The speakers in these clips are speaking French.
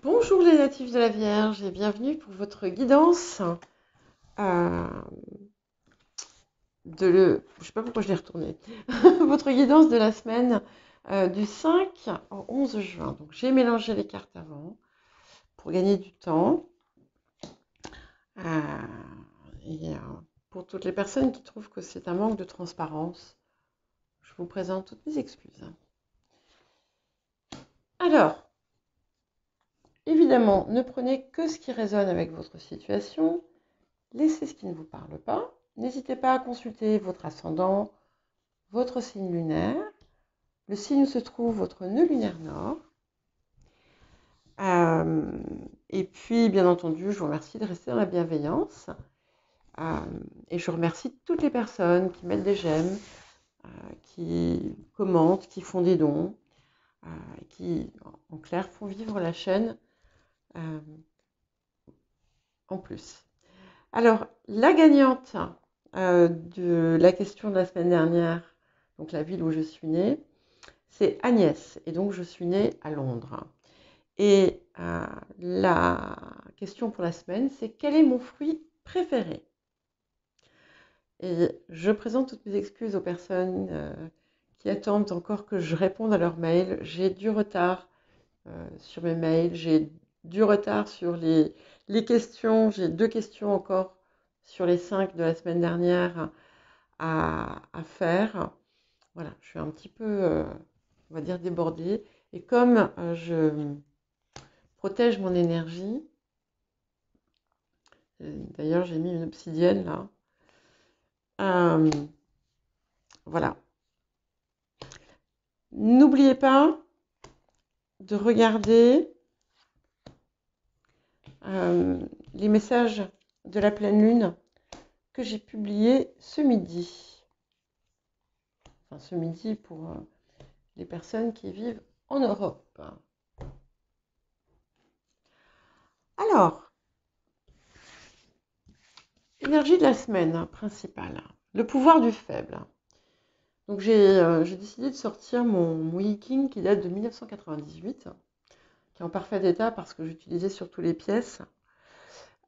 Bonjour les natifs de la Vierge et bienvenue pour votre guidance euh, je sais pas pourquoi je l'ai retourné. Votre guidance de la semaine du 5 au 11 juin. Donc j'ai mélangé les cartes avant pour gagner du temps. Euh, et pour toutes les personnes qui trouvent que c'est un manque de transparence, je vous présente toutes mes excuses. Alors, évidemment, ne prenez que ce qui résonne avec votre situation. Laissez ce qui ne vous parle pas. N'hésitez pas à consulter votre ascendant, votre signe lunaire, le signe où se trouve votre nœud lunaire nord. Euh, et puis, bien entendu, je vous remercie de rester dans la bienveillance. Euh, et je remercie toutes les personnes qui mettent des j'aime, qui commentent, qui font des dons, qui, en clair, font vivre la chaîne euh, en plus. Alors, la gagnante de la question de la semaine dernière, donc la ville où je suis née, c'est Agnès. Et donc, je suis née à Londres. Et la question pour la semaine, c'est quel est mon fruit préféré? Et je présente toutes mes excuses aux personnes qui attendent encore que je réponde à leurs mails. J'ai du retard sur mes mails, j'ai du retard sur les questions. J'ai 2 questions encore sur les 5 de la semaine dernière à faire. Voilà, je suis un petit peu, on va dire, débordée. Et comme je protège mon énergie, d'ailleurs j'ai mis une obsidienne là, euh, voilà. N'oubliez pas de regarder euh, les messages de la pleine lune que j'ai publiés ce midi. Enfin, ce midi pour les personnes qui vivent en Europe. Alors, énergie de la semaine principale, le pouvoir du faible. Donc j'ai décidé de sortir mon Yiking qui date de 1998, qui est en parfait état parce que j'utilisais surtout les pièces.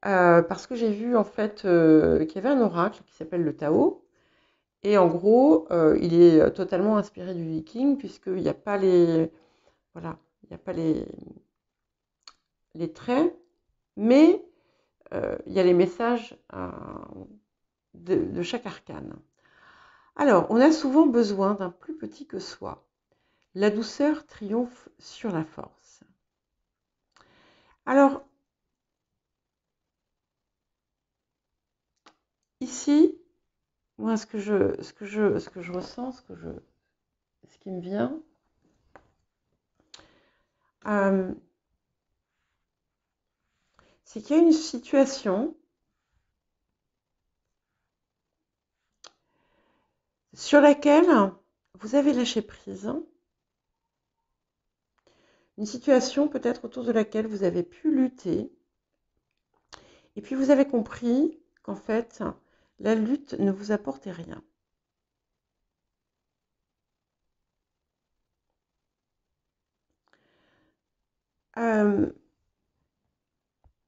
Parce que j'ai vu en fait qu'il y avait un oracle qui s'appelle le Tao. Et en gros, il est totalement inspiré du Viking, puisqu'il n'y a pas les, voilà, il n'y a pas les traits, mais il y a les messages de chaque arcane. Alors, on a souvent besoin d'un plus petit que soi. La douceur triomphe sur la force. Alors, ici, moi, ce que je ressens, ce qui me vient, c'est qu'il y a une situation sur laquelle vous avez lâché prise, une situation peut-être autour de laquelle vous avez pu lutter, et puis vous avez compris qu'en fait, la lutte ne vous apportait rien.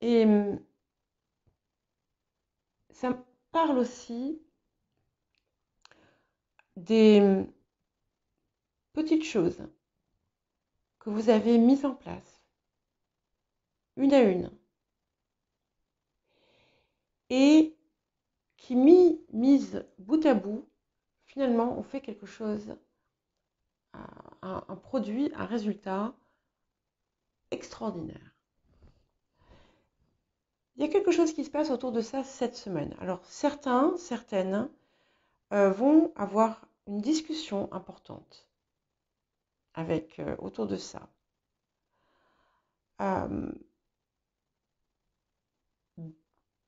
Et ça parle aussi des petites choses que vous avez mises en place, une à une, et qui, mises bout à bout, finalement, ont fait quelque chose, un produit, un résultat extraordinaire. Il y a quelque chose qui se passe autour de ça cette semaine. Alors, certaines vont avoir une discussion importante avec autour de ça.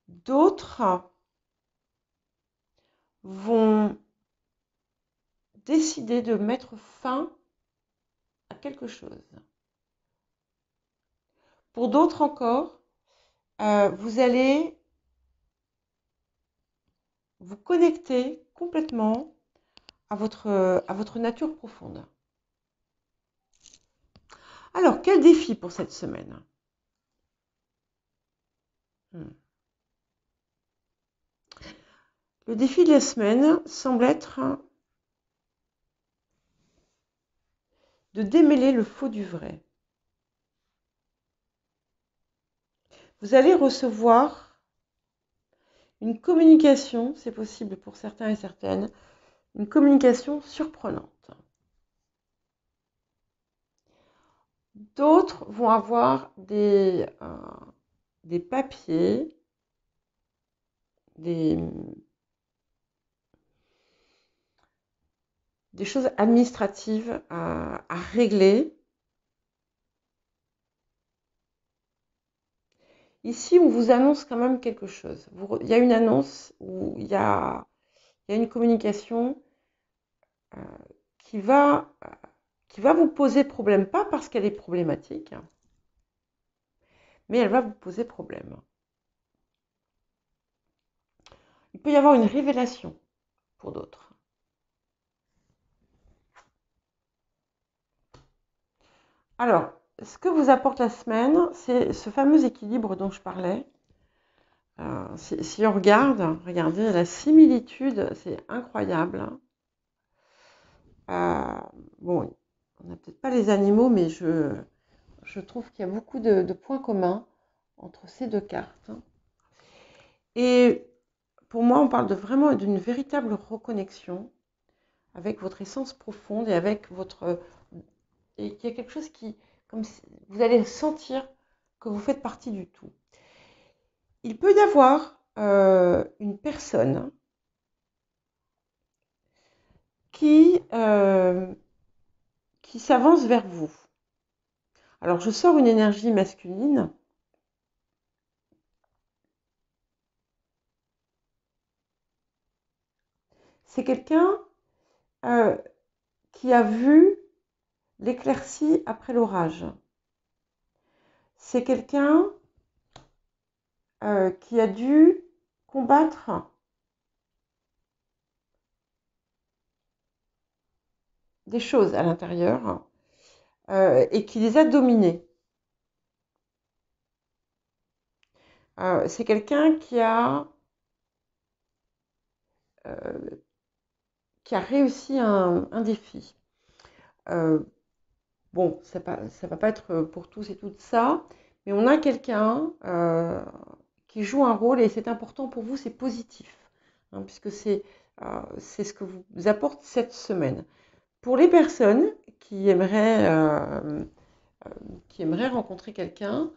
D'autres vont décider de mettre fin à quelque chose. Pour d'autres encore, vous allez vous connecter complètement à votre nature profonde. Alors, quel défi pour cette semaine? Le défi de la semaine semble être de démêler le faux du vrai. Vous allez recevoir une communication, c'est possible pour certains et certaines, une communication surprenante. D'autres vont avoir des papiers, des choses administratives à régler. Ici, on vous annonce quand même quelque chose. Il y a une annonce où il y a une communication qui va vous poser problème, pas parce qu'elle est problématique, mais elle va vous poser problème. Il peut y avoir une révélation pour d'autres. Alors, ce que vous apporte la semaine, c'est ce fameux équilibre dont je parlais. Si on regarde, regardez, la similitude, c'est incroyable. Bon, on n'a peut-être pas les animaux, mais je trouve qu'il y a beaucoup de points communs entre ces deux cartes. Et pour moi, on parle vraiment d'une véritable reconnexion avec votre essence profonde et avec votre... Et qu'il y a quelque chose qui... comme si vous allez sentir que vous faites partie du tout. Il peut y avoir une personne qui s'avance vers vous. Alors, je sors une énergie masculine. C'est quelqu'un qui a vu l'éclaircie après l'orage. C'est quelqu'un qui a dû combattre des choses à l'intérieur et qui les a dominées. C'est quelqu'un qui a réussi un défi. Bon, ça ne va pas être pour tous et toutes ça, mais on a quelqu'un qui joue un rôle et c'est important pour vous, c'est positif, hein, puisque c'est ce que vous apporte cette semaine. Pour les personnes qui aimeraient rencontrer quelqu'un,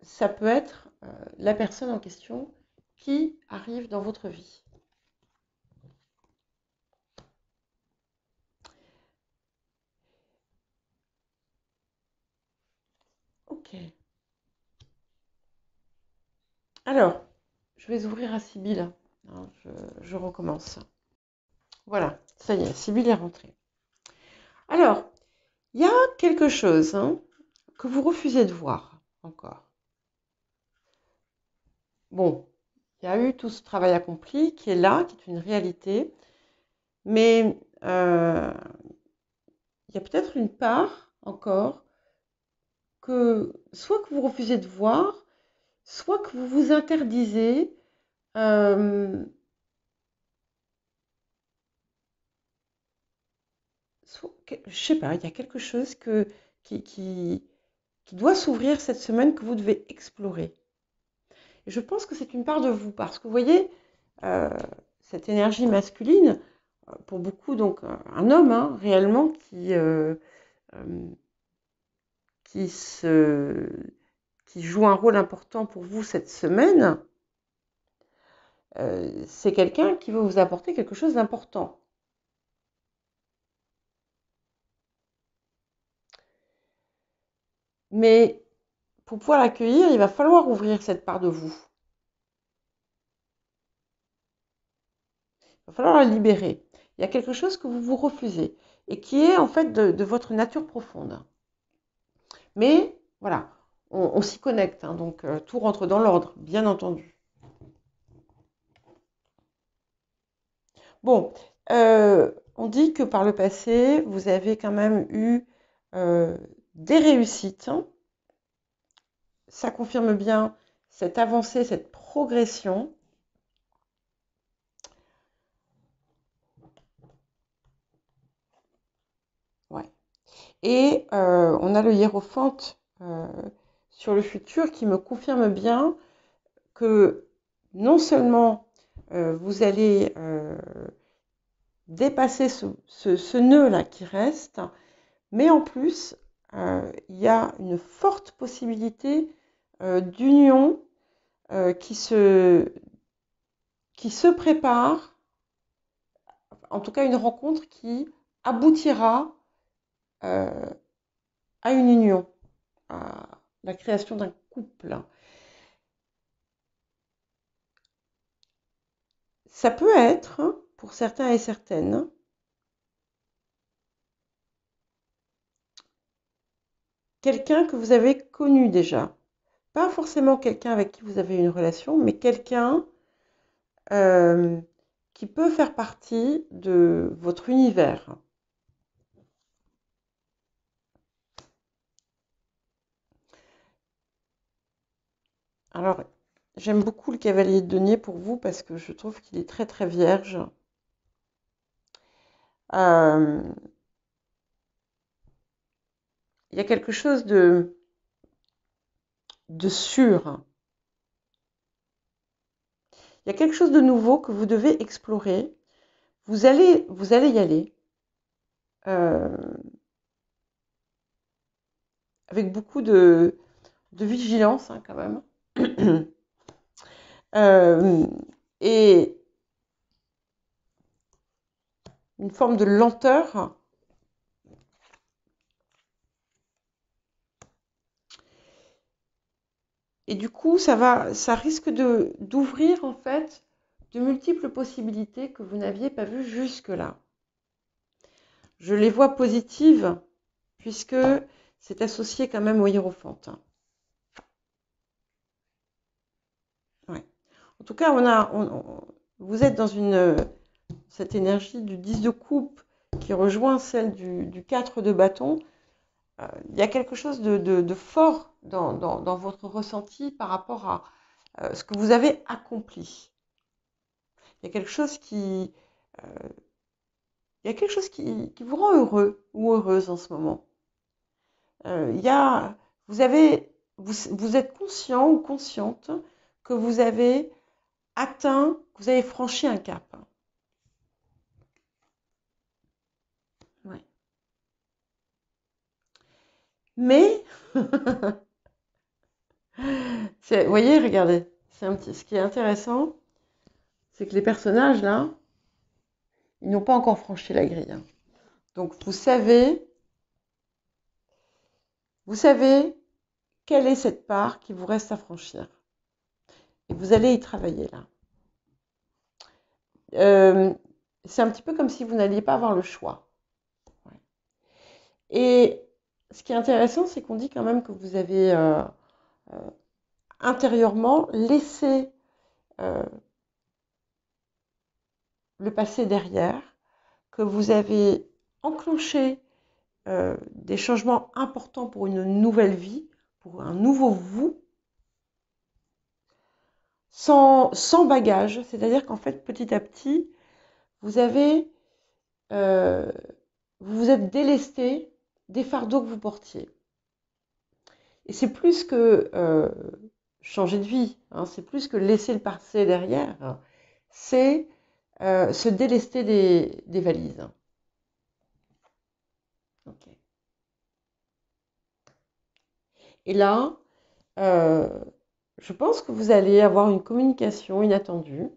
ça peut être la personne en question qui arrive dans votre vie. Ok. Alors, je vais ouvrir à Sybille. Hein, je recommence. Voilà, ça y est, Sybille est rentrée. Alors, il y a quelque chose que vous refusez de voir encore. Bon, il y a eu tout ce travail accompli qui est là, qui est une réalité, mais il y a peut-être une part encore que soit que vous refusez de voir, soit que vous vous interdisez je sais pas, il y a quelque chose qui doit s'ouvrir cette semaine que vous devez explorer. Et je pense que c'est une part de vous, parce que vous voyez, cette énergie masculine, pour beaucoup, donc un homme hein, réellement qui joue un rôle important pour vous cette semaine, c'est quelqu'un qui veut vous apporter quelque chose d'important. Mais pour pouvoir l'accueillir, il va falloir ouvrir cette part de vous. Il va falloir la libérer. Il y a quelque chose que vous vous refusez et qui est en fait de votre nature profonde. Mais voilà, on s'y connecte, hein, donc tout rentre dans l'ordre, bien entendu. Bon, on dit que par le passé, vous avez quand même eu des réussites. Ça confirme bien cette avancée, cette progression. Ouais. Et on a le hiérophante sur le futur qui me confirme bien que non seulement vous allez dépasser ce nœud-là qui reste, mais en plus, il y a une forte possibilité d'union qui se prépare, en tout cas une rencontre qui aboutira à une union, à la création d'un couple. Ça peut être, pour certains et certaines, quelqu'un que vous avez connu déjà. Pas forcément quelqu'un avec qui vous avez une relation, mais quelqu'un qui peut faire partie de votre univers. Alors, j'aime beaucoup le cavalier de denier pour vous parce que je trouve qu'il est très très vierge. Il y a quelque chose de sûr. Il y a quelque chose de nouveau que vous devez explorer. Vous allez y aller avec beaucoup de vigilance quand même. Et une forme de lenteur. Et du coup, ça risque d'ouvrir en fait de multiples possibilités que vous n'aviez pas vues jusque-là. Je les vois positives puisque c'est associé quand même au hiérophante. Ouais. En tout cas, vous êtes dans cette énergie du 10 de coupe qui rejoint celle du 4 de bâton. Il y a quelque chose de fort dans votre ressenti par rapport à ce que vous avez accompli. Il y a quelque chose qui vous rend heureux ou heureuse en ce moment. Vous êtes conscient ou consciente que vous avez atteint, que vous avez franchi un cap. Ouais. Mais, vous voyez, regardez, ce qui est intéressant, c'est que les personnages là, ils n'ont pas encore franchi la grille. Donc vous savez quelle est cette part qui vous reste à franchir. Et vous allez y travailler là. C'est un petit peu comme si vous n'alliez pas avoir le choix. Ouais. Et ce qui est intéressant, c'est qu'on dit quand même que vous avez intérieurement laissé le passé derrière, que vous avez enclenché des changements importants pour une nouvelle vie, pour un nouveau vous, sans bagage. C'est-à-dire qu'en fait, petit à petit, vous avez, vous vous êtes délesté des fardeaux que vous portiez. Et c'est plus que changer de vie, hein, c'est plus que laisser le passé derrière, hein, c'est se délester des valises. Okay. Et là, je pense que vous allez avoir une communication inattendue.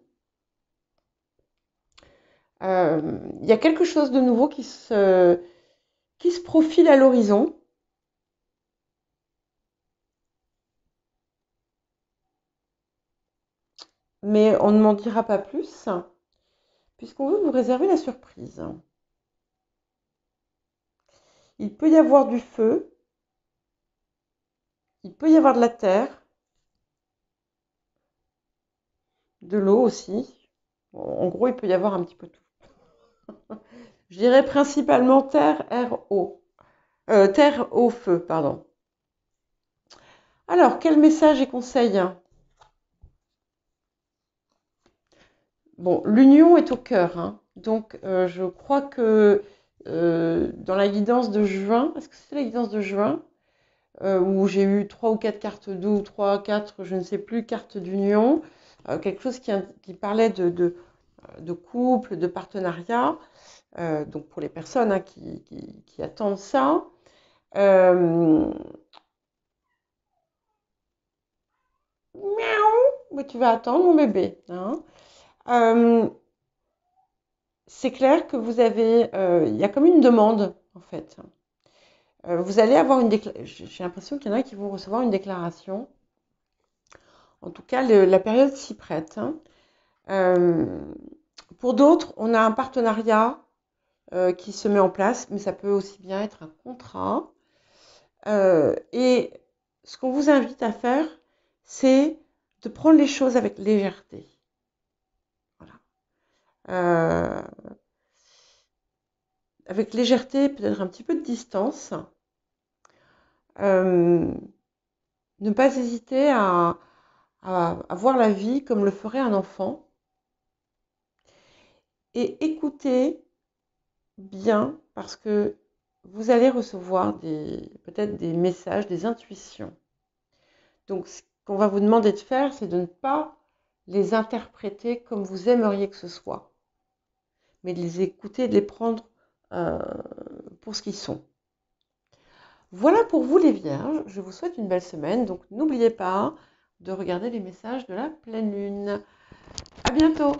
Il y a quelque chose de nouveau qui se profile à l'horizon. Mais on ne m'en dira pas plus, puisqu'on veut vous réserver la surprise. Il peut y avoir du feu, il peut y avoir de la terre, de l'eau aussi. En gros, il peut y avoir un petit peu tout. Je dirais principalement terre, air, eau. Terre, eau, feu, pardon. Alors, quel message et conseil bon, l'union est au cœur, hein. Donc, je crois que dans la guidance de juin, est-ce que c'est la guidance de juin, où j'ai eu 3 ou 4 cartes d'eau, ou 3, 4, je ne sais plus, cartes d'union, quelque chose qui parlait de couple, de partenariat, donc pour les personnes hein, qui attendent ça. Euh, Miaou, mais tu vas attendre mon bébé, hein. Euh, c'est clair que il y a comme une demande en fait. Vous allez avoir une déclaration. J'ai l'impression qu'il y en a qui vont recevoir une déclaration. En tout cas, la période s'y prête, hein. Euh, pour d'autres, on a un partenariat qui se met en place, mais ça peut aussi bien être un contrat. Et ce qu'on vous invite à faire, c'est de prendre les choses avec légèreté. Voilà. Euh, avec légèreté, peut-être un petit peu de distance. Euh, ne pas hésiter à voir la vie comme le ferait un enfant et écouter bien parce que vous allez recevoir peut-être des messages, des intuitions. Donc, ce qu'on va vous demander de faire, c'est de ne pas les interpréter comme vous aimeriez que ce soit, mais de les écouter, de les prendre euh, pour ce qu'ils sont. Voilà pour vous les vierges, je vous souhaite une belle semaine, donc n'oubliez pas de regarder les messages de la pleine lune. À bientôt!